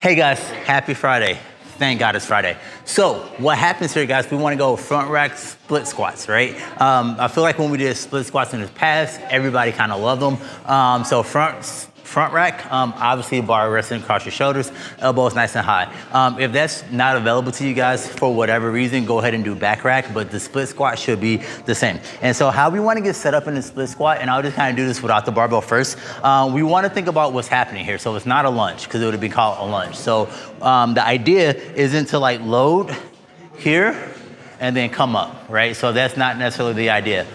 Hey guys, happy Friday. Thank God it's Friday. So what happens here, guys, we want to go front rack split squats, right? I feel like when we did split squats in the past, everybody kind of loved them. So front rack, obviously bar resting across your shoulders, elbows nice and high. If that's not available to you guys for whatever reason, go ahead and do back rack, but the split squat should be the same. And so how we want to get set up in the split squat, and I'll just kind of do this without the barbell first, we want to think about what's happening here. So it's not a lunge, because it would have been called a lunge. So the idea isn't to like load here and then come up, right? So that's not necessarily the idea.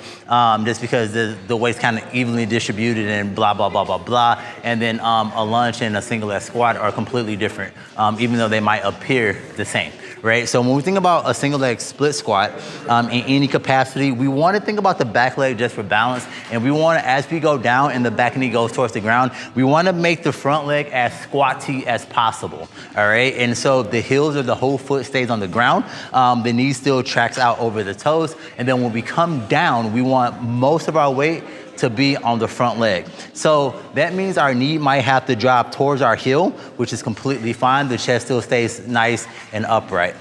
Just because the weight's kind of evenly distributed and blah, blah, blah, blah, blah. And then a lunge and a single leg squat are completely different, even though they might appear the same, right? So when we think about a single leg split squat in any capacity, we want to think about the back leg just for balance. And we want to, as we go down and the back knee goes towards the ground, we want to make the front leg as squatty as possible, all right? And so the heels of the whole foot stays on the ground. The knee still tracks out over the toes. And then when we come down, we want most of our weight to be on the front leg. So that means our knee might have to drop towards our heel, which is completely fine. The chest still stays nice and upright.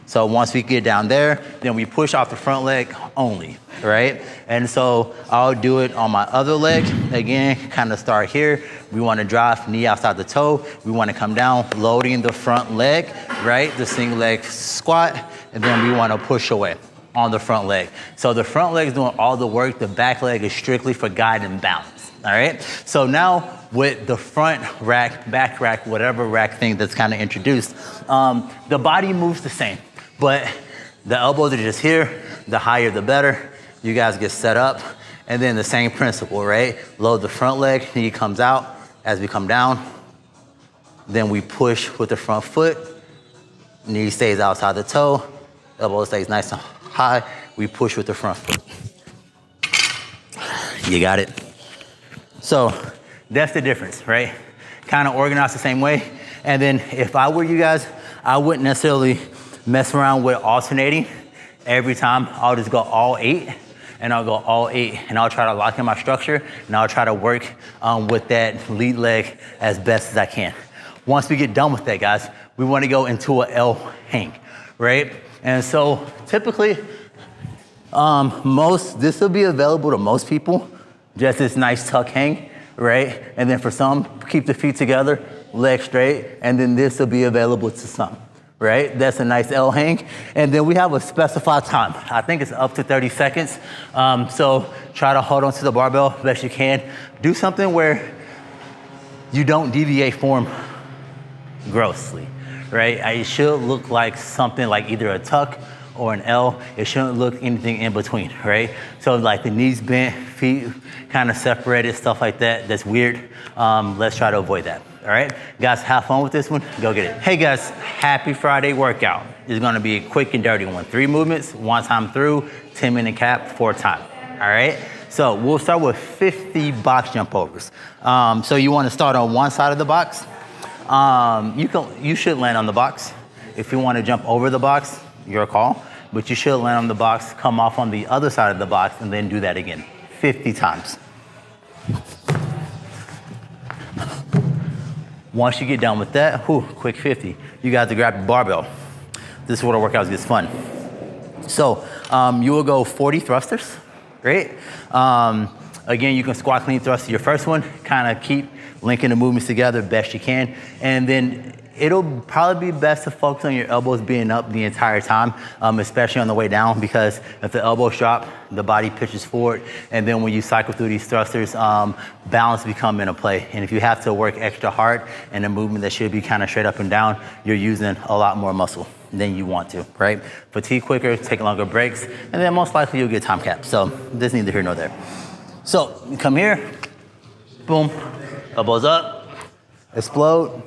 So once we get down there, then we push off the front leg only, right? And so I'll do it on my other leg. Again, kind of start here. We want to drop knee outside the toe. We want to come down, loading the front leg, right? The single leg squat, and then we want to push away on the front leg. So the front leg is doing all the work. The back leg is strictly for guide and balance, all right? So now with the front rack, back rack, whatever rack thing that's kind of introduced, the body moves the same, but the elbows are just here. The higher, the better. You guys get set up. And then the same principle, right? Load the front leg, knee comes out. As we come down, then we push with the front foot. Knee stays outside the toe. Elbow stays nice and high. We push with the front foot. You got it? So that's the difference, right? Kind of organized the same way. And then if I were you guys, I wouldn't necessarily mess around with alternating every time. I'll just go all 8, and I'll go all 8, and I'll try to lock in my structure, and I'll try to work with that lead leg as best as I can. Once we get done with that, guys, we want to go into a L hang, right? And so typically, this will be available to most people, just this nice tuck hang, right? And then for some, keep the feet together, legs straight, and then this will be available to some, right? That's a nice L hang. And then we have a specified time. I think it's up to 30 seconds. So try to hold on to the barbell best you can. Do something where you don't deviate form grossly, right? It should look like something like either a tuck or an L. It shouldn't look anything in between, right? So like the knees bent, feet kind of separated, stuff like that. That's weird. Let's try to avoid that. All right, guys, have fun with this one. Go get it. Hey guys, happy Friday workout. It's gonna be a quick and dirty one. 3 movements, 1 time through, 10-minute cap, 4 time. All right, so we'll start with 50 box jump overs. So you wanna start on one side of the box. You should land on the box. If you wanna jump over the box, your call, but you should land on the box, come off on the other side of the box, and then do that again, 50 times. Once you get done with that, quick 50. You guys to grab the barbell. This is where the workout gets fun. So you will go 40 thrusters, great. Again, you can squat clean thrust your first one, kind of keep linking the movements together best you can. And then it'll probably be best to focus on your elbows being up the entire time, especially on the way down, because if the elbows drop, the body pitches forward. And then when you cycle through these thrusters, balance become into play. And if you have to work extra hard in a movement that should be kind of straight up and down, you're using a lot more muscle than you want to, right? Fatigue quicker, take longer breaks, and then most likely you'll get time cap. So this neither here nor there. So you come here, boom, elbows up, explode,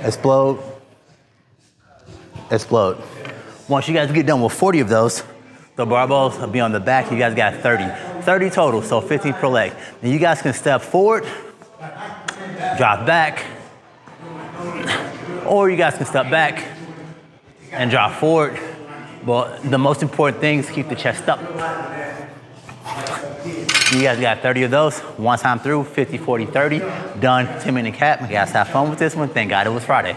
explode, explode. Once you guys get done with 40 of those, the barbells will be on the back. You guys got 30 total, so 15 per leg. Then you guys can step forward, drop back, or you guys can step back and drop forward. But the most important thing is keep the chest up. You guys got 30 of those. One time through, 50, 40, 30. Done, 10-minute cap. You guys have fun with this one. Thank God it was Friday.